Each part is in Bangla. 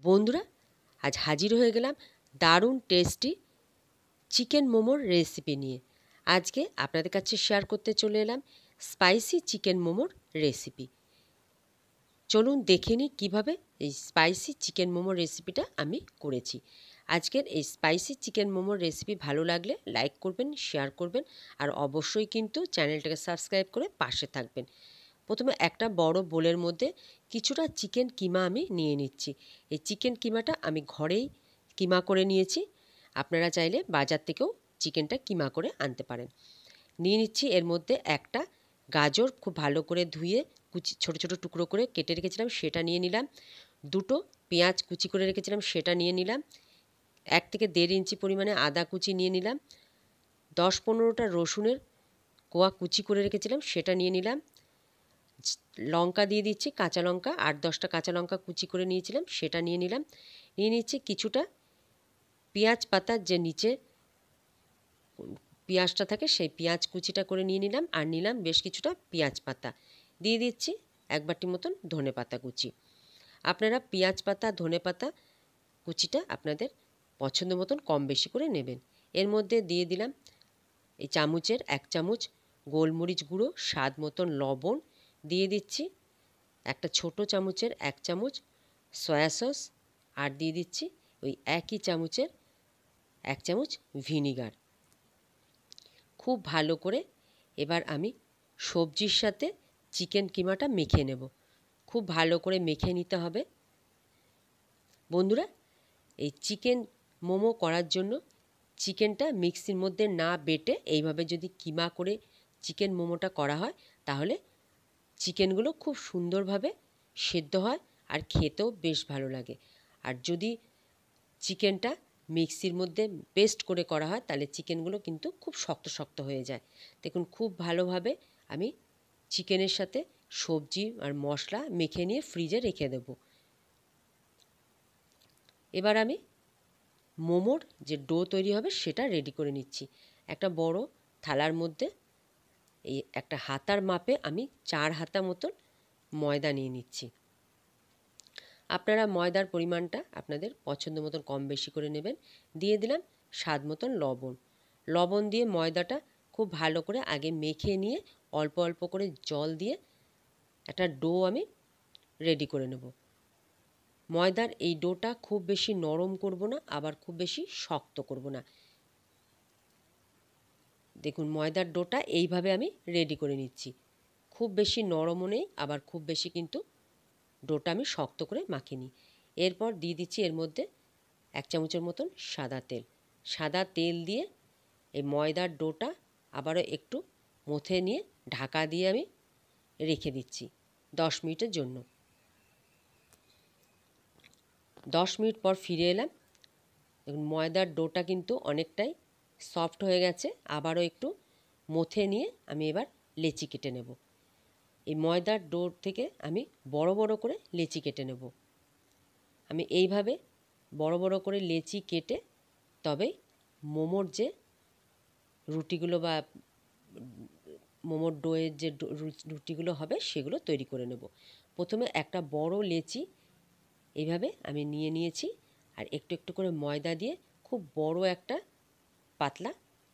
বন্ধুরা, আজ হাজির হয়ে গেলাম দারুণ টেস্টি চিকেন মোমোর রেসিপি নিয়ে। আজকে আপনাদের কাছে শেয়ার করতে চলে এলাম স্পাইসি চিকেন মোমোর রেসিপি। চলুন দেখে নিই কীভাবে এই স্পাইসি চিকেন মোমোর রেসিপিটা আমি করেছি। আজকের এই স্পাইসি চিকেন মোমোর রেসিপি ভালো লাগলে লাইক করবেন, শেয়ার করবেন, আর অবশ্যই কিন্তু চ্যানেলটাকে সাবস্ক্রাইব করে পাশে থাকবেন। প্রথমে একটা বড় বোলের মধ্যে কিছুটা চিকেন কিমা আমি নিয়ে নিচ্ছি। এই চিকেন কিমাটা আমি ঘরেই কিমা করে নিয়েছি। আপনারা চাইলে বাজার থেকেও চিকেনটা কিমা করে আনতে পারেন। নিয়ে নিচ্ছি এর মধ্যে একটা গাজর খুব ভালো করে ধুয়ে ছোটো ছোটো টুকরো করে কেটে রেখেছিলাম, সেটা নিয়ে নিলাম। দুটো পেঁয়াজ কুচি করে রেখেছিলাম, সেটা নিয়ে নিলাম। 1 থেকে 1.5 ইঞ্চি পরিমাণে আদা কুচি নিয়ে নিলাম। 10-15টা রসুনের কোয়া কুচি করে রেখেছিলাম, সেটা নিয়ে নিলাম। লঙ্কা দিয়ে দিচ্ছি, কাঁচা লঙ্কা 8-10টা কাঁচা লঙ্কা কুচি করে নিয়েছিলাম, সেটা নিয়ে নিলাম। নিয়ে নিচ্ছি কিছুটা পেঁয়াজ পাতার যে নিচে পেঁয়াজটা থাকে সেই পেঁয়াজ কুচিটা করে নিয়ে নিলাম। আর নিলাম বেশ কিছুটা পেঁয়াজ পাতা। দিয়ে দিচ্ছি 1 বাটি মতন ধনে পাতা কুচি। আপনারা পেঁয়াজ পাতা ধনে পাতা কুচিটা আপনাদের পছন্দ মতন কম বেশি করে নেবেন। এর মধ্যে দিয়ে দিলাম এই চামচের 1 চামচ গোলমরিচ গুঁড়ো, স্বাদ মতন লবণ দিয়ে দিচ্ছি, একটা ছোট চামচের 1 চামচ সয়া সস, আর দিয়ে দিচ্ছি ওই একই চামচের 1 চামচ ভিনিগার। খুব ভালো করে এবার আমি সবজির সাথে চিকেন কিমাটা মেখে নেব। খুব ভালো করে মেখে নিতে হবে। বন্ধুরা, এই চিকেন মোমো করার জন্য চিকেনটা মিক্সির মধ্যে না বেটে এইভাবে যদি কিমা করে চিকেন মোমোটা করা হয় তাহলে চিকেনগুলো খুব সুন্দরভাবে সেদ্ধ হয় আর খেতেও বেশ ভালো লাগে। আর যদি চিকেনটা মিক্সির মধ্যে পেস্ট করে করা হয় তাহলে চিকেনগুলো কিন্তু খুব শক্ত শক্ত হয়ে যায়। দেখুন খুব ভালোভাবে আমি চিকেনের সাথে সবজি আর মশলা মেখে নিয়ে ফ্রিজে রেখে দেব। এবার আমি মোমোর যে ডো তৈরি হবে সেটা রেডি করে নিচ্ছি। একটা বড় থালার মধ্যে এই একটা হাতার মাপে আমি 4 হাতা মতন ময়দা নিয়ে নিচ্ছি। আপনারা ময়দার পরিমাণটা আপনাদের পছন্দ মতন কম বেশি করে নেবেন। দিয়ে দিলাম স্বাদ মতন লবণ। লবণ দিয়ে ময়দাটা খুব ভালো করে আগে মেখে নিয়ে অল্প অল্প করে জল দিয়ে একটা ডো আমি রেডি করে নেব। ময়দার এই ডোটা খুব বেশি নরম করব না, আবার খুব বেশি শক্ত করব না। দেখুন ময়দার ডোটা এইভাবে আমি রেডি করে নিচ্ছি। খুব বেশি নরমও নেই, আবার খুব বেশি কিন্তু ডোটা আমি শক্ত করে মাখিনি। এরপর দিয়ে দিচ্ছি এর মধ্যে 1 চামচের মতন সাদা তেল। সাদা তেল দিয়ে এই ময়দার ডোটা আবারও একটু মথে নিয়ে ঢাকা দিয়ে আমি রেখে দিচ্ছি 10 মিনিটের জন্য। 10 মিনিট পর ফিরে এলাম। দেখুন ময়দার ডোটা কিন্তু অনেকটাই সফট হয়ে গেছে। আবারও একটু মথে নিয়ে আমি এবার লেচি কেটে নেব। এই ময়দার ডো থেকে আমি বড় বড় করে লেচি কেটে নেব। আমি এইভাবে বড় বড় করে লেচি কেটে তবেই মোমোর যে রুটিগুলো বা মোমোর ডোয়ের যে রুটিগুলো হবে সেগুলো তৈরি করে নেব। প্রথমে একটা বড় লেচি এইভাবে আমি নিয়ে নিয়েছি, আর একটু একটু করে ময়দা দিয়ে খুব বড় একটা পাতলা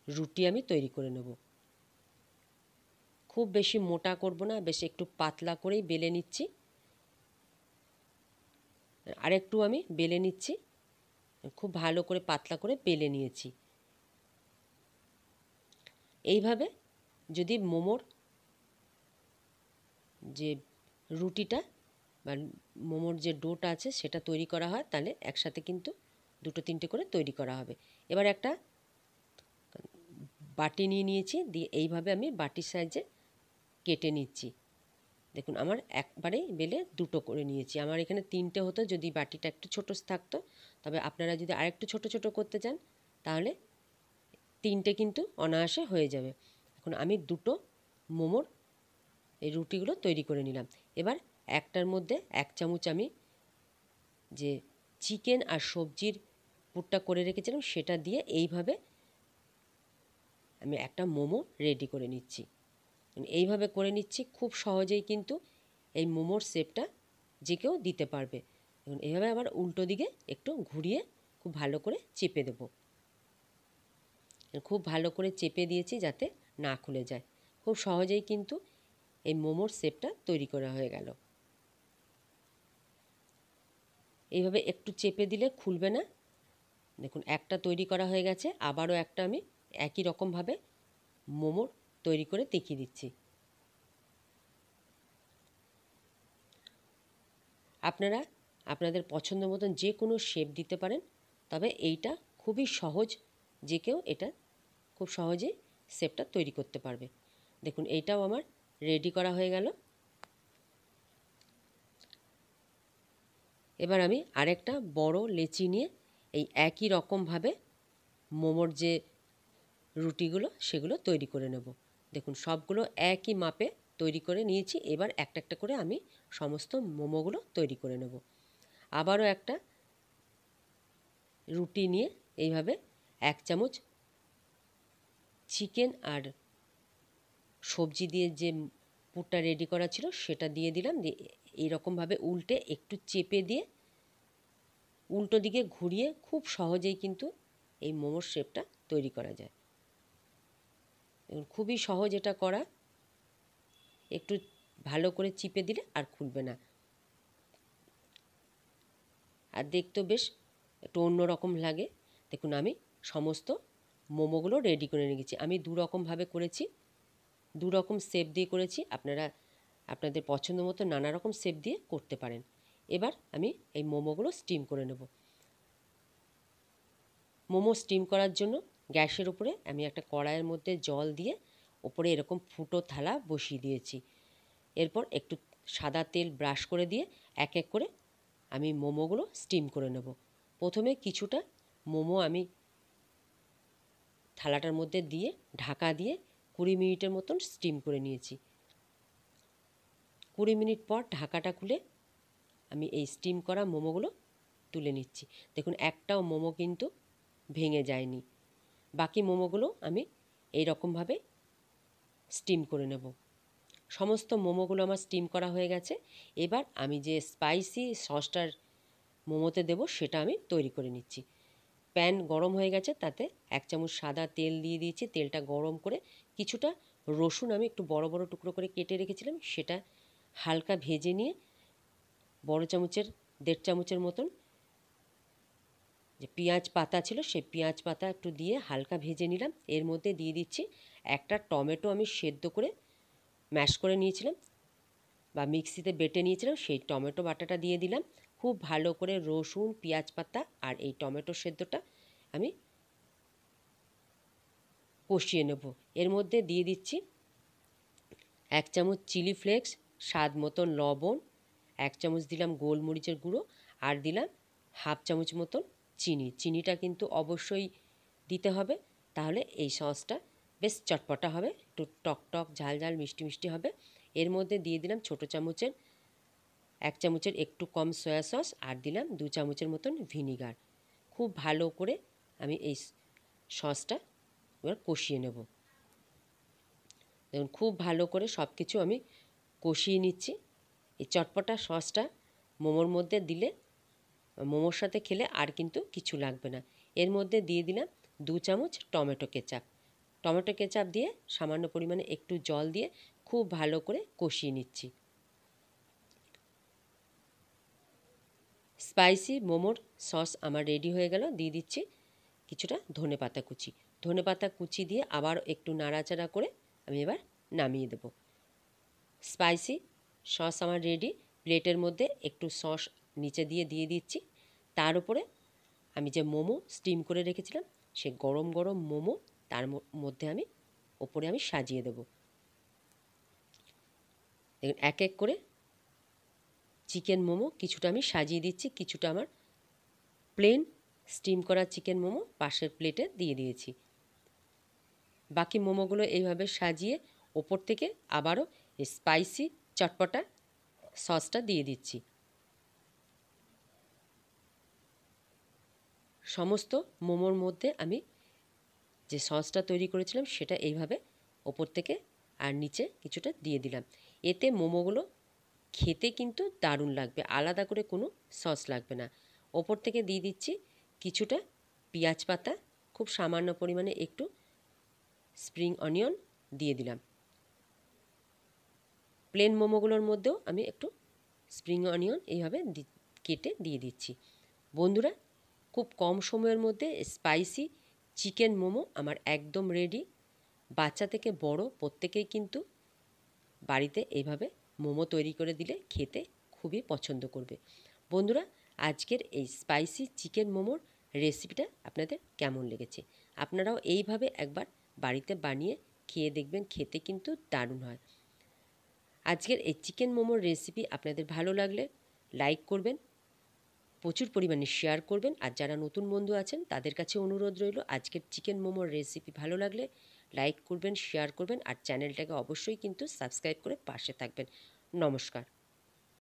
রুটি আমি তৈরি করে নেব। খুব বেশি মোটা করব না, বেশ একটু পাতলা করেই বেলে নিচ্ছি। আরেকটু আমি বেলে নিচ্ছি, খুব ভালো করে পাতলা করে বেলে নিয়েছি। এইভাবে যদি মোমোর যে রুটিটা বা মোমোর যে ডোটা আছে সেটা তৈরি করা হয় তাহলে একসাথে কিন্তু 2-3টে করে তৈরি করা হবে। এবার একটা বাটি নিয়ে নিয়েছি, দিয়ে এইভাবে আমি বাটির সাইজে কেটে নিচ্ছি। দেখুন আমার একবারেই বেলে 2টো করে নিয়েছি। আমার এখানে 3টে হতো যদি বাটিটা একটু ছোটো থাকতো, তবে আপনারা যদি আরেকটু ছোট ছোট করতে চান তাহলে 3টে কিন্তু অনায়াসে হয়ে যাবে। এখন আমি 2টো মোমোর এই রুটিগুলো তৈরি করে নিলাম। এবার একটার মধ্যে 1 চামচ আমি যে চিকেন আর সবজির পুরটা করে রেখেছিলাম সেটা দিয়ে এইভাবে আমি একটা মোমো রেডি করে নিচ্ছি। এইভাবে করে নিচ্ছি, খুব সহজেই কিন্তু এই মোমোর শেপটা যে কেউ দিতে পারবে। দেখুন এইভাবে আবার উল্টো দিকে একটু ঘুরিয়ে খুব ভালো করে চেপে দেব। খুব ভালো করে চেপে দিয়েছি যাতে না খুলে যায়। খুব সহজেই কিন্তু এই মোমোর শেপটা তৈরি করা হয়ে গেল। এইভাবে একটু চেপে দিলে খুলবে না। দেখুন একটা তৈরি করা হয়ে গেছে, আবারও একটা আমি একই রকমভাবে মোমোর তৈরি করে দেখিয়ে দিচ্ছি। আপনারা আপনাদের পছন্দ মতন যে কোনো শেপ দিতে পারেন, তবে এইটা খুবই সহজ, যে কেউ এটা খুব সহজেই শেপটা তৈরি করতে পারবে। দেখুন এইটাও আমার রেডি করা হয়ে গেল। এবার আমি আরেকটা বড় লেচি নিয়ে এই একই রকমভাবে মোমোর যে রুটিগুলো সেগুলো তৈরি করে নেব। দেখুন সবগুলো একই মাপে তৈরি করে নিয়েছি। এবার একটা একটা করে আমি সমস্ত মোমোগুলো তৈরি করে নেব। আবারও একটা রুটি নিয়ে এইভাবে 1 চামচ চিকেন আর সবজি দিয়ে যে পুরটা রেডি করা ছিল সেটা দিয়ে দিলাম। দিয়ে এইরকমভাবে উল্টে একটু চেপে দিয়ে উল্টো দিকে ঘুরিয়ে খুব সহজেই কিন্তু এই মোমোর শেপটা তৈরি করা যায়। খুবই সহজ এটা করা। একটু ভালো করে চিপে দিলে আর খুলবে না, আর দেখতেও বেশ একটু অন্যরকম লাগে। দেখুন আমি সমস্ত মোমোগুলো রেডি করে নিয়ে গেছি। আমি দু রকমভাবে করেছি, দু রকম শেপ দিয়ে করেছি। আপনারা আপনাদের পছন্দ মতো নানা রকম শেপ দিয়ে করতে পারেন। এবার আমি এই মোমোগুলো স্টিম করে নেব। মোমো স্টিম করার জন্য গ্যাসের উপরে আমি একটা কড়াইয়ের মধ্যে জল দিয়ে ওপরে এরকম ফুটো থালা বসিয়ে দিয়েছি। এরপর একটু সাদা তেল ব্রাশ করে দিয়ে এক এক করে আমি মোমোগুলো স্টিম করে নেব। প্রথমে কিছুটা মোমো আমি থালাটার মধ্যে দিয়ে ঢাকা দিয়ে 20 মিনিটের মতন স্টিম করে নিয়েছি। 20 মিনিট পর ঢাকাটা খুলে আমি এই স্টিম করা মোমোগুলো তুলে নিচ্ছি। দেখুন একটাও মোমো কিন্তু ভেঙে যায়নি। বাকি মোমোগুলো আমি এই রকমভাবে স্টিম করে নেব। সমস্ত মোমোগুলো আমার স্টিম করা হয়ে গেছে। এবার আমি যে স্পাইসি সসটার মোমোতে দেব সেটা আমি তৈরি করে নিচ্ছি। প্যান গরম হয়ে গেছে, তাতে 1 চামচ সাদা তেল দিয়ে দিয়েছি। তেলটা গরম করে কিছুটা রসুন আমি একটু বড় বড় টুকরো করে কেটে রেখেছিলাম, সেটা হালকা ভেজে নিয়ে বড় চামচের 1.5 চামচের মতন যে পেঁয়াজ পাতা ছিল সেই পেঁয়াজ পাতা একটু দিয়ে হালকা ভেজে নিলাম। এর মধ্যে দিয়ে দিচ্ছি একটা টমেটো আমি সেদ্ধ করে ম্যাশ করে নিয়েছিলাম বা মিক্সিতে বেটে নিয়েছিলাম, সেই টমেটো বাটাটা দিয়ে দিলাম। খুব ভালো করে রসুন, পেঁয়াজ পাতা আর এই টমেটো সেদ্ধটা আমি কষিয়ে নেব। এর মধ্যে দিয়ে দিচ্ছি 1 চামচ চিলি ফ্লেক্স, স্বাদ মতন লবণ, 1 চামচ দিলাম গোলমরিচের গুঁড়ো, আর দিলাম 1/2 চামচ মতন চিনি। চিনিটা কিন্তু অবশ্যই দিতে হবে, তাহলে এই সসটা বেশ চটপটা হবে, একটু টক টক ঝাল ঝাল মিষ্টি মিষ্টি হবে। এর মধ্যে দিয়ে দিলাম ছোটো চামচের 1 চামচের একটু কম সয়া সস, আর দিলাম 2 চামচের মতন ভিনিগার। খুব ভালো করে আমি এই সসটা এবার কষিয়ে নেব। দেখুন খুব ভালো করে সব কিছু আমি কষিয়ে নিচ্ছি। এই চটপটা সসটা মোমোর মধ্যে দিলে মোমোর সাথে খেলে আর কিন্তু কিছু লাগবে না। এর মধ্যে দিয়ে দিলাম 2 চামচ টমেটো কেচাপ। টমেটো কেচাপ দিয়ে সামান্য পরিমাণে একটু জল দিয়ে খুব ভালো করে কষিয়ে নিচ্ছি। স্পাইসি মোমোর সস আমার রেডি হয়ে গেল। দিয়ে দিচ্ছি কিছুটা ধনেপাতা কুচি। ধনেপাতা কুচি দিয়ে আবার একটু নাড়াচাড়া করে আমি এবার নামিয়ে দেব। স্পাইসি সস আমার রেডি। প্লেটের মধ্যে একটু সস নিচে দিয়ে দিচ্ছি। তার উপরে আমি যে মোমো স্টিম করে রেখেছিলাম সে গরম গরম মোমো তার মধ্যে আমি ওপরে আমি সাজিয়ে দেব। দেখুন এক এক করে চিকেন মোমো কিছুটা আমি সাজিয়ে দিচ্ছি, কিছুটা আমার প্লেন স্টিম করা চিকেন মোমো পাশের প্লেটে দিয়ে দিয়েছি। বাকি মোমোগুলো এইভাবে সাজিয়ে ওপর থেকে আবারও স্পাইসি চটপটা সসটা দিয়ে দিচ্ছি। সমস্ত মোমোর মধ্যে আমি যে সসটা তৈরি করেছিলাম সেটা এইভাবে ওপর থেকে আর নিচে কিছুটা দিয়ে দিলাম। এতে মোমোগুলো খেতে কিন্তু দারুণ লাগবে, আলাদা করে কোনো সস লাগবে না। ওপর থেকে দিয়ে দিচ্ছি কিছুটা পেঁয়াজ পাতা, খুব সামান্য পরিমাণে একটু স্প্রিং অনিয়ন দিয়ে দিলাম। প্লেন মোমোগুলোর মধ্যেও আমি একটু স্প্রিং অনিয়ন এইভাবে কেটে দিয়ে দিচ্ছি। বন্ধুরা, খুব কম সময়ের মধ্যে স্পাইসি চিকেন মোমো আমার একদম রেডি। বাচ্চা থেকে বড় প্রত্যেকেই কিন্তু বাড়িতে এইভাবে মোমো তৈরি করে দিলে খেতে খুবই পছন্দ করবে। বন্ধুরা, আজকের এই স্পাইসি চিকেন মোমোর রেসিপিটা আপনাদের কেমন লেগেছে? আপনারাও এইভাবে একবার বাড়িতে বানিয়ে খেয়ে দেখবেন, খেতে কিন্তু দারুণ হয়। আজকের এই চিকেন মোমোর রেসিপি আপনাদের ভালো লাগলে লাইক করবেন, প্রচুর পরিমাণে শেয়ার করবেন। আর যারা নতুন বন্ধু আছেন তাদের কাছে অনুরোধ রইল, আজকের চিকেন মোমোর রেসিপি ভালো লাগলে লাইক করবেন, শেয়ার করবেন, আর চ্যানেলটাকে অবশ্যই কিন্তু সাবস্ক্রাইব করে পাশে থাকবেন। নমস্কার।